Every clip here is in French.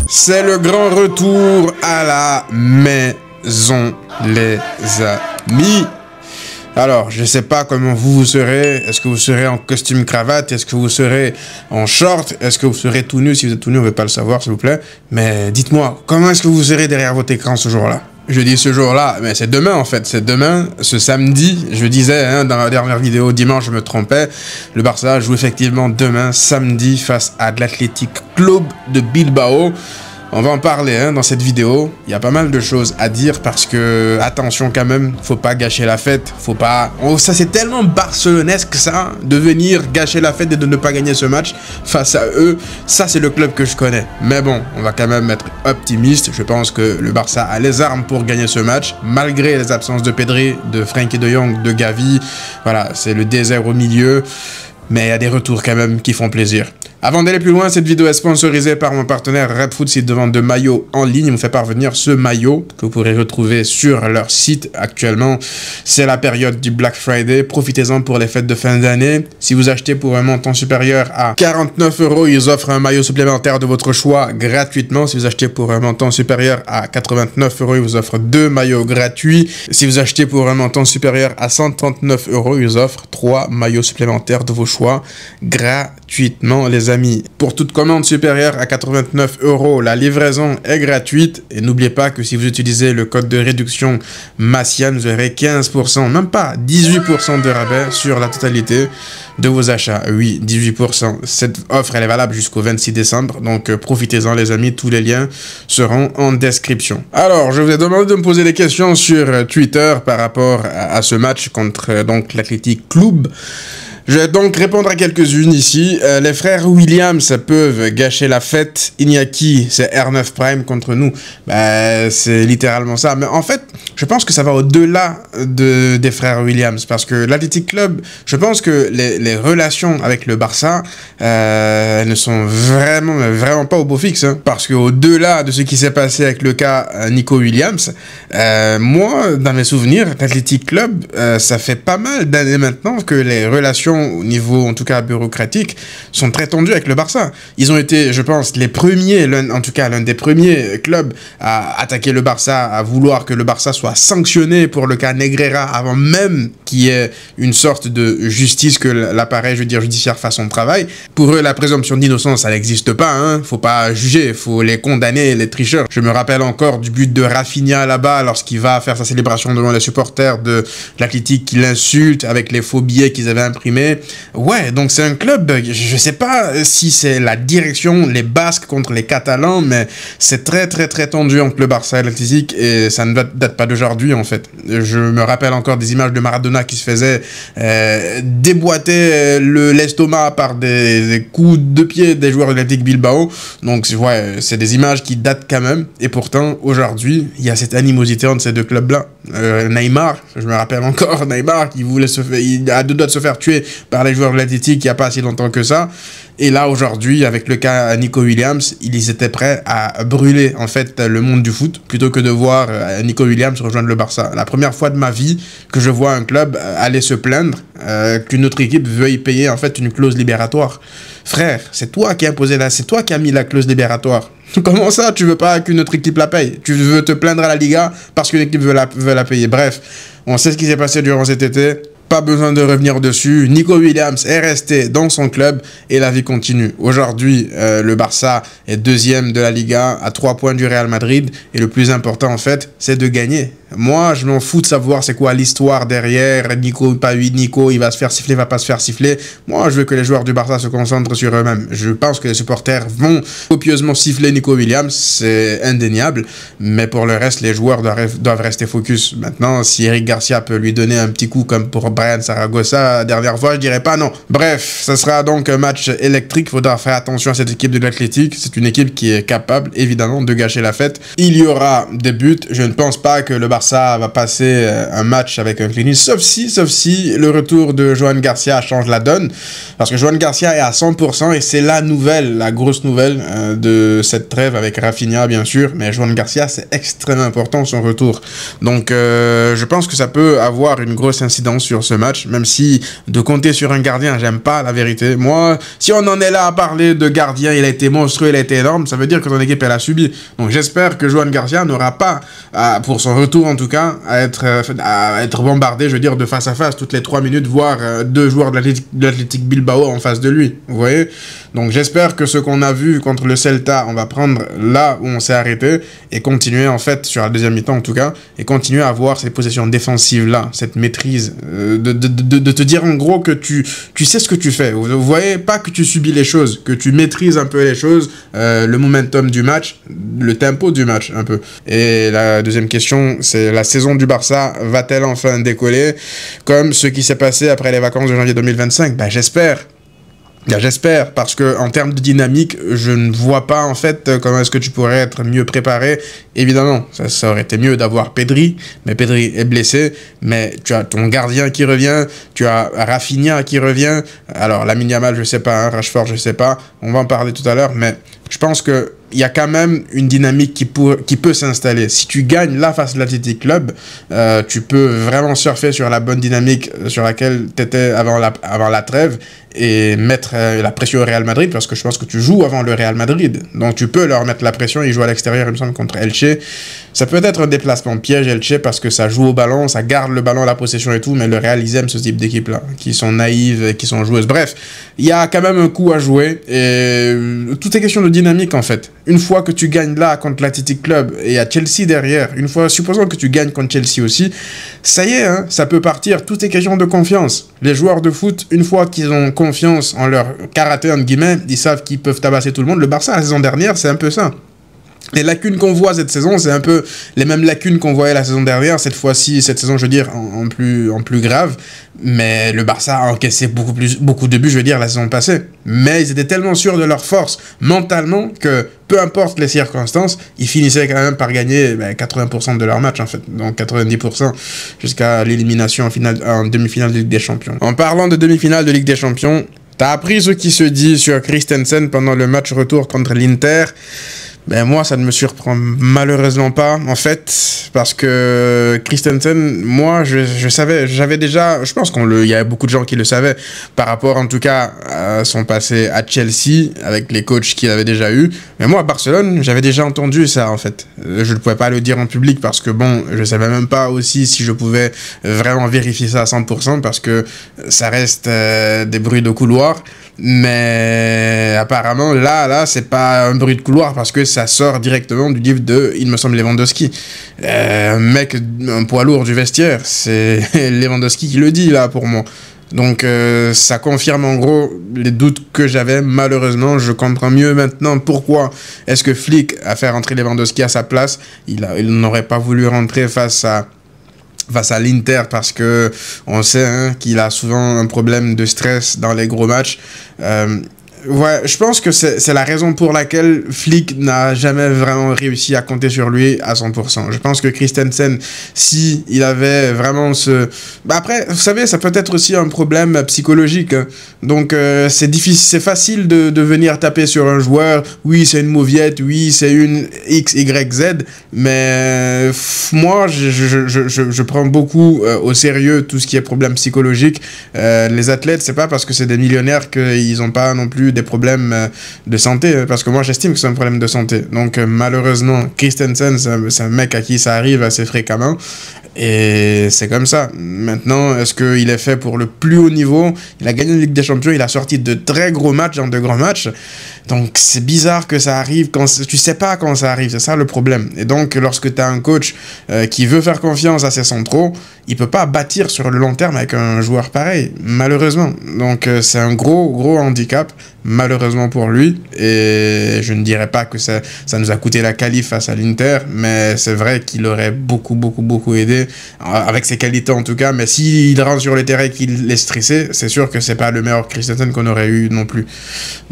C'est le grand retour à la maison, les amis. Alors, je sais pas comment vous serez. Est-ce que vous serez en costume cravate? Est-ce que vous serez en short? Est-ce que vous serez tout nu? Si vous êtes tout nu, on veut pas le savoir, s'il vous plaît. Mais dites-moi, comment est-ce que vous serez derrière votre écran ce jour-là? Je dis ce jour-là, mais c'est demain en fait, c'est demain, ce samedi. Je disais dans la dernière vidéo, dimanche, je me trompais. Le Barça joue effectivement demain, samedi, face à l'Athletic Club de Bilbao. On va en parler dans cette vidéo. Il y a pas mal de choses à dire parce que, attention quand même, faut pas gâcher la fête. Faut pas... Oh, ça c'est tellement barcelonesque ça, de venir gâcher la fête et de ne pas gagner ce match face à eux. Ça c'est le club que je connais. Mais bon, on va quand même être optimiste. Je pense que le Barça a les armes pour gagner ce match, malgré les absences de Pedri, de Frenkie de Jong, de Gavi. Voilà, c'est le désert au milieu. Mais il y a des retours quand même qui font plaisir. Avant d'aller plus loin, cette vidéo est sponsorisée par mon partenaire Redfoot, site de vente de maillots en ligne. Ils me fait parvenir ce maillot que vous pourrez retrouver sur leur site actuellement. C'est la période du Black Friday. Profitez-en pour les fêtes de fin d'année. Si vous achetez pour un montant supérieur à 49 €, ils offrent un maillot supplémentaire de votre choix gratuitement. Si vous achetez pour un montant supérieur à 89 €, ils vous offrent 2 maillots gratuits. Si vous achetez pour un montant supérieur à 139 €, ils offrent 3 maillots supplémentaires de vos choix gratuitement, les amis. Pour toute commande supérieure à 89 €, la livraison est gratuite. Et n'oubliez pas que si vous utilisez le code de réduction Massian, vous aurez 15%, même pas 18% de rabais sur la totalité de vos achats. Oui, 18%. Cette offre, elle est valable jusqu'au 26 décembre. Donc, profitez-en, les amis. Tous les liens seront en description. Alors, je vous ai demandé de me poser des questions sur Twitter par rapport à ce match contre donc l'Athletic Club. Je vais donc répondre à quelques-unes ici. Les frères Williams peuvent gâcher la fête. Iñaki, c'est R9 Prime contre nous. C'est littéralement ça. Mais en fait, je pense que ça va au-delà des frères Williams. Parce que l'Athletic Club, je pense que les relations avec le Barça ne sont vraiment pas au beau fixe. Parce qu'au-delà de ce qui s'est passé avec le cas Nico Williams, moi, dans mes souvenirs, l'Athletic Club, ça fait pas mal d'années maintenant que les relations au niveau, en tout cas bureaucratique, sont très tendus avec le Barça. Ils ont été, je pense, les premiers, en tout cas l'un des premiers clubs à attaquer le Barça, à vouloir que le Barça soit sanctionné pour le cas Negreira, avant même qu'il y ait une sorte de justice, que l'appareil, judiciaire fasse son travail. Pour eux, la présomption d'innocence, ça n'existe pas, Faut pas juger, faut les condamner, les tricheurs. Je me rappelle encore du but de Rafinha là-bas, lorsqu'il va faire sa célébration devant les supporters de l'Athletic, qui l'insultent avec les faux billets qu'ils avaient imprimés. Ouais, donc c'est un club, je sais pas si c'est la direction, les Basques contre les Catalans, mais c'est très tendu entre le Barça et l'Athletic, et ça ne date pas d'aujourd'hui en fait. Je me rappelle encore des images de Maradona qui se faisait déboîter l'estomac par des coups de pied des joueurs de l'Athletic Bilbao. Donc ouais, c'est des images qui datent quand même, et pourtant aujourd'hui il y a cette animosité entre ces deux clubs-là. Neymar, je me rappelle encore, Neymar qui voulait il a deux doigts de se faire tuer par les joueurs de l'Athletic il n'y a pas si longtemps que ça. Et là, aujourd'hui, avec le cas Nico Williams, ils étaient prêts à brûler, en fait, le monde du foot, plutôt que de voir Nico Williams rejoindre le Barça. La première fois de ma vie que je vois un club aller se plaindre qu'une autre équipe veuille payer, en fait, une clause libératoire. Frère, c'est toi qui as imposé c'est toi qui as mis la clause libératoire. Comment ça, tu veux pas qu'une autre équipe la paye? Tu veux te plaindre à la Liga parce qu'une équipe veut la payer. Bref, on sait ce qui s'est passé durant cet été. Pas besoin de revenir dessus. Nico Williams est resté dans son club et la vie continue. Aujourd'hui, le Barça est deuxième de la Liga à 3 points du Real Madrid. Et le plus important, en fait, c'est de gagner. Moi, je m'en fous de savoir c'est quoi l'histoire derrière. Nico, pas Nico, il va se faire siffler, il va pas se faire siffler. Moi, je veux que les joueurs du Barça se concentrent sur eux-mêmes. Je pense que les supporters vont copieusement siffler Nico Williams, c'est indéniable. Mais pour le reste, les joueurs doivent rester focus. Maintenant, si Eric Garcia peut lui donner un petit coup comme pour Brian Zaragoza la dernière fois, je dirais pas non. Bref, ça sera donc un match électrique. Il faudra faire attention à cette équipe de l'Athletic. C'est une équipe qui est capable, évidemment, de gâcher la fête. Il y aura des buts. Je ne pense pas que le Barça va passer un match avec un clean sheet, sauf si le retour de Johan Garcia change la donne, parce que Johan Garcia est à 100% et c'est la nouvelle, la grosse nouvelle de cette trêve avec Rafinha bien sûr, mais Johan Garcia c'est extrêmement important son retour. Donc je pense que ça peut avoir une grosse incidence sur ce match, même si de compter sur un gardien, j'aime pas la vérité. Moi, si on en est là à parler de gardien, il a été monstrueux, il a été énorme, ça veut dire que ton équipe elle a subi. Donc j'espère que Johan Garcia n'aura pas, pour son retour en tout cas, à être bombardé, je veux dire, de face à face toutes les 3 minutes, voire 2 joueurs de l'Athletic Bilbao en face de lui. Vous voyez? Donc j'espère que ce qu'on a vu contre le Celta, on va prendre là où on s'est arrêté et continuer en fait, sur la deuxième mi-temps en tout cas, et continuer à avoir ces possessions défensives là, cette maîtrise, de te dire en gros que tu sais ce que tu fais. Vous voyez, pas que tu subis les choses, que tu maîtrises un peu les choses, le momentum du match, le tempo du match un peu. Et la deuxième question, c'est la saison du Barça va-t-elle enfin décoller comme ce qui s'est passé après les vacances de janvier 2025? Ben j'espère. J'espère, parce que en termes de dynamique, je ne vois pas en fait comment est-ce que tu pourrais être mieux préparé. Évidemment, ça aurait été mieux d'avoir Pedri, mais Pedri est blessé. Mais tu as ton gardien qui revient, tu as Rafinha qui revient. Alors Lamine Yamal, je sais pas, hein, Rashford, je sais pas. On va en parler tout à l'heure, mais je pense que il y a quand même une dynamique qui peut s'installer. Si tu gagnes là face à l'Athletic Club, tu peux vraiment surfer sur la bonne dynamique sur laquelle tu étais avant la trêve et mettre la pression au Real Madrid, parce que je pense que tu joues avant le Real Madrid. Donc tu peux leur mettre la pression, ils jouent à l'extérieur, il me semble, contre Elche. Ça peut être un déplacement piège, Elche, parce que ça joue au ballon, ça garde le ballon, la possession et tout, mais le Real, ils aiment ce type d'équipe-là, qui sont naïves, qui sont joueuses. Bref, il y a quand même un coup à jouer, et tout est question de dynamique, en fait. Une fois que tu gagnes là contre l'Athletic Club, et il y a Chelsea derrière, une fois, supposons que tu gagnes contre Chelsea aussi, ça y est, hein, ça peut partir, tout est question de confiance. Les joueurs de foot, une fois qu'ils ont confiance en leur karaté, entre guillemets, ils savent qu'ils peuvent tabasser tout le monde. Le Barça, la saison dernière, c'est un peu ça. Les lacunes qu'on voit cette saison, c'est un peu les mêmes lacunes qu'on voyait la saison dernière. Cette fois-ci, cette saison, je veux dire, en plus grave. Mais le Barça a encaissé beaucoup de buts, je veux dire, la saison passée. Mais ils étaient tellement sûrs de leur force mentalement que, peu importe les circonstances, ils finissaient quand même par gagner 80% de leur match, en fait. Donc 90% jusqu'à l'élimination en demi-finale de Ligue des Champions. En parlant de demi-finale de Ligue des Champions, t'as appris ce qui se dit sur Christensen pendant le match retour contre l'Inter. Ben moi, ça ne me surprend malheureusement pas, en fait, parce que Christensen, moi, je savais, j'avais déjà, je pense il y a beaucoup de gens qui le savaient, par rapport en tout cas à son passé à Chelsea, avec les coachs qu'il avait déjà eu. Mais moi, à Barcelone, j'avais déjà entendu ça, en fait. Je ne pouvais pas le dire en public parce que bon, je savais même pas aussi si je pouvais vraiment vérifier ça à 100%, parce que ça reste des bruits de couloir. Mais apparemment là c'est pas un bruit de couloir, parce que ça sort directement du livre de, il me semble, Lewandowski, un poids lourd du vestiaire. C'est Lewandowski qui le dit là pour moi. Donc ça confirme en gros les doutes que j'avais. Malheureusement, je comprends mieux maintenant pourquoi est-ce que Flick a fait rentrer Lewandowski à sa place. Il n'aurait pas voulu rentrer face à l'Inter, parce que on sait qu'il a souvent un problème de stress dans les gros matchs. Ouais, je pense que c'est la raison pour laquelle Flick n'a jamais vraiment réussi à compter sur lui à 100%. Je pense que Christensen, si il avait vraiment après, vous savez, ça peut être aussi un problème psychologique. Hein. Donc, c'est difficile, c'est facile de venir taper sur un joueur. Oui, c'est une mauviette. Oui, c'est une X, Y, Z. Mais moi, je prends beaucoup au sérieux tout ce qui est problème psychologique. Les athlètes, c'est pas parce que c'est des millionnaires qu'ils n'ont pas non plus des problèmes de santé, parce que moi j'estime que c'est un problème de santé. Donc malheureusement, Christensen, c'est un mec à qui ça arrive assez fréquemment, et c'est comme ça. Maintenant, est-ce qu'il est fait pour le plus haut niveau? Il a gagné la Ligue des Champions, il a sorti de très gros matchs dans de grands matchs, donc c'est bizarre que ça arrive quand tu sais pas quand ça arrive, c'est ça le problème. Et donc lorsque tu as un coach qui veut faire confiance à ses centraux, il peut pas bâtir sur le long terme avec un joueur pareil, malheureusement. Donc c'est un gros handicap, malheureusement pour lui. Et je ne dirais pas que ça nous a coûté la qualif face à l'Inter, mais c'est vrai qu'il aurait beaucoup aidé, avec ses qualités en tout cas. Mais s'il rentre sur le terrain et qu'il est stressé, c'est sûr que c'est pas le meilleur Christensen qu'on aurait eu non plus.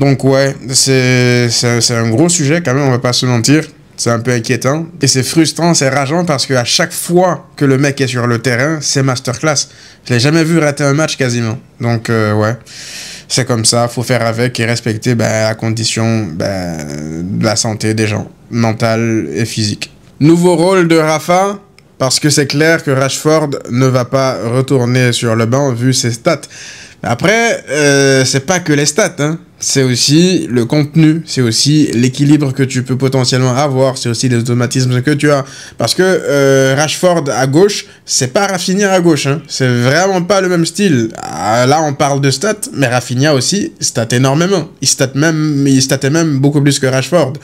Donc ouais, c'est un gros sujet quand même, on va pas se mentir. C'est un peu inquiétant. Et c'est frustrant, c'est rageant parce qu'à chaque fois que le mec est sur le terrain, c'est masterclass. Je l'ai jamais vu rater un match quasiment. Donc, ouais. C'est comme ça, faut faire avec et respecter la condition de la santé des gens, mentale et physique. Nouveau rôle de Rafa, parce que c'est clair que Rashford ne va pas retourner sur le banc vu ses stats. Après, c'est pas que les stats, hein. C'est aussi le contenu, c'est aussi l'équilibre que tu peux potentiellement avoir, c'est aussi les automatismes que tu as. Parce que Rashford à gauche, c'est pas Rafinha à gauche, hein. C'est vraiment pas le même style. Là, on parle de stats, mais Rafinha aussi stat énormément. Il statait même beaucoup plus que Rashford.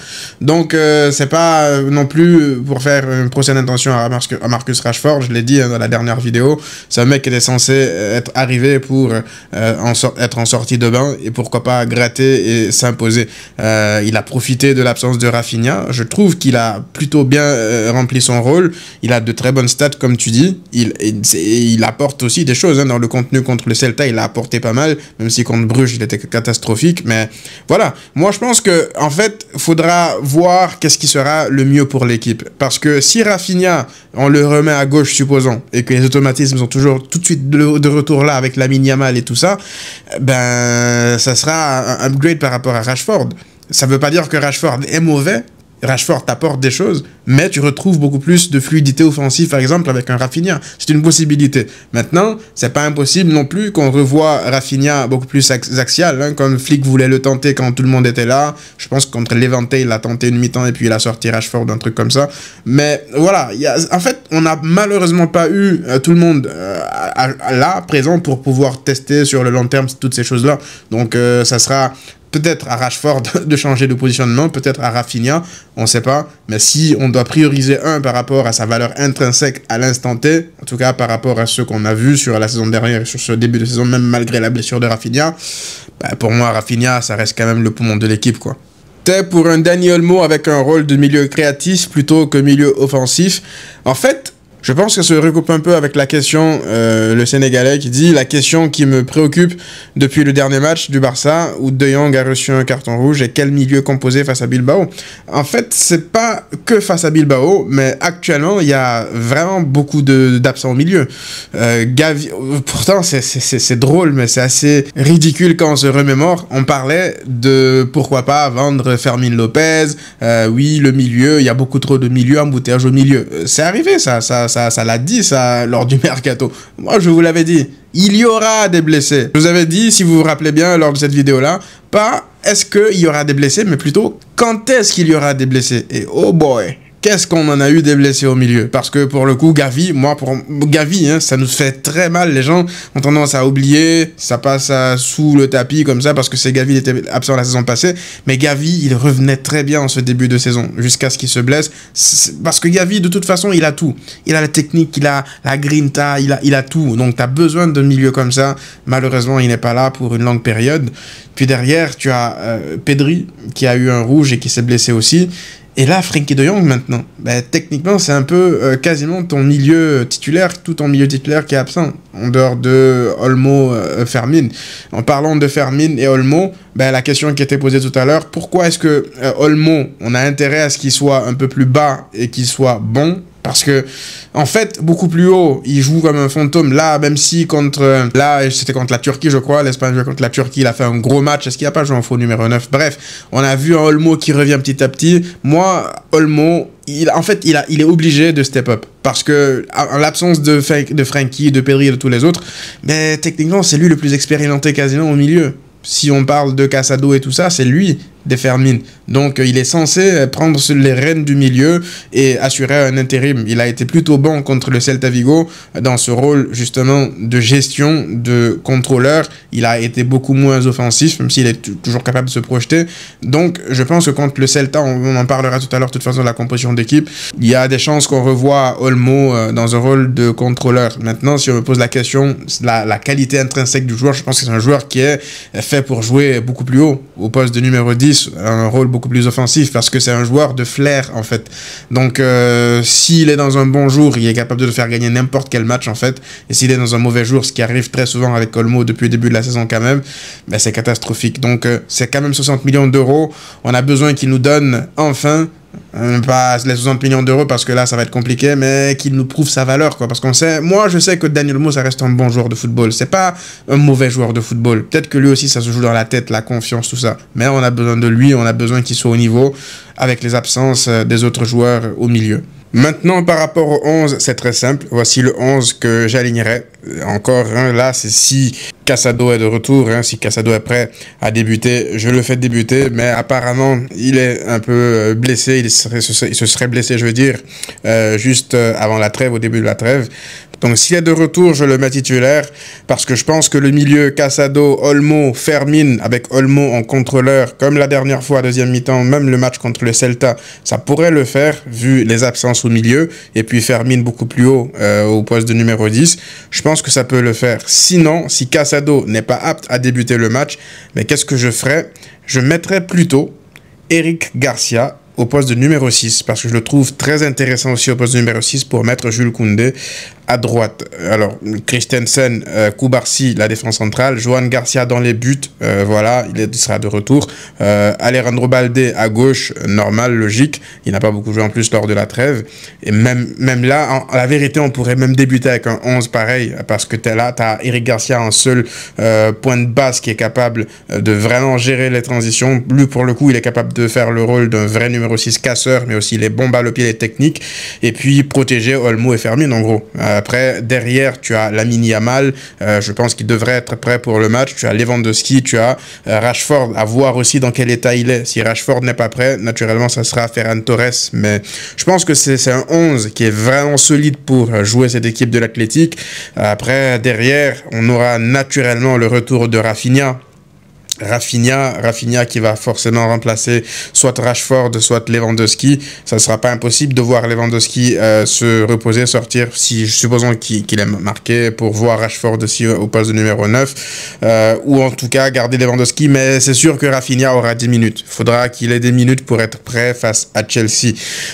Donc, c'est pas non plus pour faire une procès d'intention à Marcus Rashford, je l'ai dit dans la dernière vidéo, c'est un mec qui était censé être arrivé pour être en sortie de bain et pourquoi pas gratter et s'imposer. Il a profité de l'absence de Rafinha. Je trouve qu'il a plutôt bien rempli son rôle. Il a de très bonnes stats, comme tu dis. Il apporte aussi des choses, hein, dans le contenu contre le Celta. Il a apporté pas mal, même si contre Bruges, il était catastrophique. Mais voilà. Moi, je pense que en fait, faudra voir qu'est-ce qui sera le mieux pour l'équipe. Parce que si Rafinha, on le remet à gauche, supposons, et que les automatismes sont toujours tout de suite de retour là avec Lamine Yamal et tout ça, ça sera un upgrade par rapport à Rashford. Ça veut pas dire que Rashford est mauvais. Rashford t'apporte des choses, mais tu retrouves beaucoup plus de fluidité offensive, par exemple, avec un Rafinha. C'est une possibilité. Maintenant, c'est pas impossible non plus qu'on revoie Rafinha beaucoup plus axial, hein, comme Flick voulait le tenter quand tout le monde était là. Je pense que contre Levante, il a tenté une mi-temps et puis il a sorti Rashford, un truc comme ça. Mais voilà, en fait, on n'a malheureusement pas eu tout le monde là, présent, pour pouvoir tester sur le long terme toutes ces choses-là. Donc, ça sera peut-être à Rashford de changer de positionnement, peut-être à Rafinha, on ne sait pas. Mais si on doit prioriser un par rapport à sa valeur intrinsèque à l'instant T, en tout cas par rapport à ce qu'on a vu sur la saison dernière et sur ce début de saison, même malgré la blessure de Rafinha, pour moi, Rafinha, ça reste quand même le poumon de l'équipe, quoi. T'es pour un Dani Olmo avec un rôle de milieu créatif plutôt que milieu offensif. En fait, je pense que ça se recoupe un peu avec la question, le Sénégalais qui dit « La question qui me préoccupe depuis le dernier match du Barça, où De Jong a reçu un carton rouge, et quel milieu composé face à Bilbao ?» En fait, c'est pas que face à Bilbao, mais actuellement, il y a vraiment beaucoup d'absents au milieu. Gavi, pourtant, c'est drôle, mais c'est assez ridicule quand on se remémore. On parlait de, pourquoi pas, vendre Fermin Lopez. Oui, le milieu, il y a beaucoup trop de milieux, embouteillage au milieu. C'est arrivé, ça l'a dit, ça, lors du mercato. Moi, je vous l'avais dit, il y aura des blessés. Je vous avais dit, si vous vous rappelez bien, lors de cette vidéo-là, pas est-ce qu'il y aura des blessés, mais plutôt quand est-ce qu'il y aura des blessés. Et oh boy, qu'est-ce qu'on en a eu des blessés au milieu. Parce que pour le coup, Gavi, Gavi, ça nous fait très mal. Les gens ont tendance à oublier, ça passe sous le tapis comme ça, parce que c'est Gavi, il était absent la saison passée. Mais Gavi, il revenait très bien en ce début de saison, jusqu'à ce qu'il se blesse. Parce que Gavi, de toute façon, il a tout. Il a la technique, il a la grinta, il a tout. Donc, tu as besoin d'un milieu comme ça. Malheureusement, il n'est pas là pour une longue période. Puis derrière, tu as Pedri, qui a eu un rouge et qui s'est blessé aussi. Et là, Frenkie de Jong, maintenant, techniquement, c'est un peu quasiment ton milieu titulaire, tout ton milieu titulaire qui est absent, en dehors de Olmo, Fermin. En parlant de Fermin et Olmo, la question qui était posée tout à l'heure, pourquoi est-ce que Olmo, on a intérêt à ce qu'il soit un peu plus bas et qu'il soit bon? Parce que, en fait, beaucoup plus haut, il joue comme un fantôme. Là, même si c'était contre la Turquie, je crois, l'Espagne jouait contre la Turquie, il a fait un gros match. Est-ce qu'il n'a pas joué en faux numéro 9? Bref, on a vu un Olmo qui revient petit à petit. Moi, Olmo, il est obligé de step up. Parce que, en l'absence de Frenkie, de Pedri et de tous les autres, techniquement, c'est lui le plus expérimenté quasiment au milieu. Si on parle de Casado et tout ça, c'est lui des Fermin. Donc, il est censé prendre les rênes du milieu et assurer un intérim. Il a été plutôt bon contre le Celta Vigo dans ce rôle, justement, de gestion, de contrôleur. Il a été beaucoup moins offensif, même s'il est toujours capable de se projeter. Donc, je pense que contre le Celta, on en parlera tout à l'heure, de toute façon, de la composition d'équipe. Il y a des chances qu'on revoie Olmo dans un rôle de contrôleur. Maintenant, si on me pose la question, la qualité intrinsèque du joueur, je pense que c'est un joueur qui est fait pour jouer beaucoup plus haut, au poste de numéro 10, un rôle beaucoup plus offensif, parce que c'est un joueur de flair, en fait. Donc, s'il est dans un bon jour, il est capable de faire gagner n'importe quel match, en fait. Et s'il est dans un mauvais jour, ce qui arrive très souvent avec Olmo depuis le début de la saison quand même, c'est catastrophique. Donc, c'est quand même 60 millions d'euros. On a besoin qu'il nous donne, enfin, Pas les 60 millions d'euros parce que là ça va être compliqué, mais qu'il nous prouve sa valeur, quoi. Parce qu'on sait, moi je sais que Daniel Olmo ça reste un bon joueur de football, c'est pas un mauvais joueur de football. Peut-être que lui aussi ça se joue dans la tête, la confiance, tout ça. Mais on a besoin de lui, on a besoin qu'il soit au niveau avec les absences des autres joueurs au milieu. Maintenant, par rapport au 11, c'est très simple. Voici le 11 que j'alignerai. Encore, là, c'est si Casado est de retour, si Casado est prêt à débuter, je le fais débuter. Mais apparemment, il est un peu blessé. Il se serait blessé, je veux dire, juste avant la trêve, au début de la trêve. Donc, s'il est de retour, je le mets titulaire parce que je pense que le milieu Casado, Olmo, Fermin, avec Olmo en contrôleur, comme la dernière fois, deuxième mi-temps, même le match contre le Celta, ça pourrait le faire vu les absences au milieu et puis Fermin beaucoup plus haut au poste de numéro 10. Je pense que ça peut le faire. Sinon, si Casado n'est pas apte à débuter le match, mais qu'est-ce que je ferais? Je mettrais plutôt Eric Garcia au poste de numéro 6, parce que je le trouve très intéressant aussi au poste de numéro 6 pour mettre Jules Koundé à droite. Alors, Christensen, Koubarsi, la défense centrale, Johan Garcia dans les buts, voilà, il sera de retour. Alejandro Balde à gauche, normal, logique, il n'a pas beaucoup joué en plus lors de la trêve. Et même là, la vérité, on pourrait même débuter avec un 11 pareil, parce que là, tu as Eric Garcia en seul point de base qui est capable de vraiment gérer les transitions. Lui, pour le coup, il est capable de faire le rôle d'un vrai numéro 6 casseur, mais aussi les bombes à le pied, les techniques, et puis protéger Olmo et Fermin, en gros. Après, derrière, tu as Lamine Yamal, je pense qu'il devrait être prêt pour le match. Tu as Lewandowski, tu as Rashford, à voir aussi dans quel état il est. Si Rashford n'est pas prêt, naturellement, ça sera Ferran Torres. Mais je pense que c'est un 11 qui est vraiment solide pour jouer cette équipe de l'Athletic. Après, derrière, on aura naturellement le retour de Rafinha qui va forcément remplacer soit Rashford, soit Lewandowski. Ça ne sera pas impossible de voir Lewandowski se reposer, sortir, si supposons qu'il est marqué, pour voir Rashford aussi au poste de numéro 9, ou en tout cas garder Lewandowski, mais c'est sûr que Rafinha aura 10 minutes. Il faudra qu'il ait des minutes pour être prêt face à Chelsea.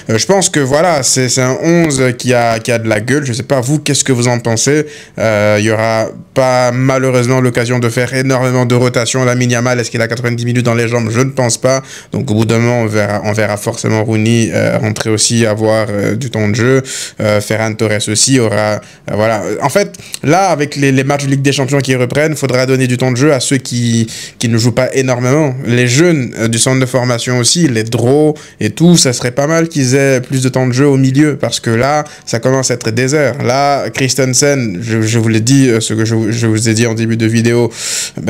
Je pense que voilà, c'est un 11 qui a de la gueule. Je ne sais pas vous, qu'est-ce que vous en pensez? Il y aura pas malheureusement l'occasion de faire énormément de rotation. Lamine Yamal, est-ce qu'il a 90 minutes dans les jambes? Je ne pense pas. Donc au bout d'un moment, on verra forcément Rooney rentrer aussi, avoir du temps de jeu. Ferran Torres aussi aura... voilà. En fait, là, avec les matchs de Ligue des Champions qui reprennent, il faudra donner du temps de jeu à ceux qui ne jouent pas énormément. Les jeunes du centre de formation aussi, les draws et tout, ça serait pas mal qu'ils aient plus de temps de jeu au milieu, parce que là, ça commence à être désert. Là, Christensen, je vous l'ai dit, ce que je vous ai dit en début de vidéo,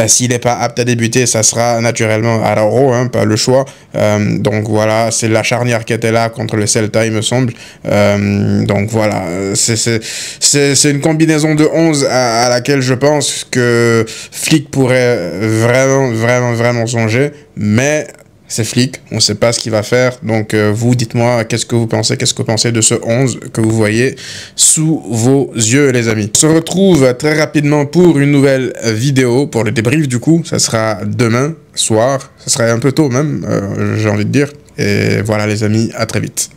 s'il n'est pas apte à débuter, ça sera naturellement Araujo, pas le choix. Donc voilà, c'est la charnière qui était là contre le Celta, il me semble. Donc voilà, c'est une combinaison de 11 à laquelle je pense que Flick pourrait vraiment songer, mais c'est Flick, on ne sait pas ce qu'il va faire. Donc vous, dites-moi, qu'est-ce que vous pensez de ce 11 que vous voyez sous vos yeux, les amis. On se retrouve très rapidement pour une nouvelle vidéo, pour le débrief du coup. Ça sera demain soir, ça sera un peu tôt même, j'ai envie de dire. Et voilà les amis, à très vite.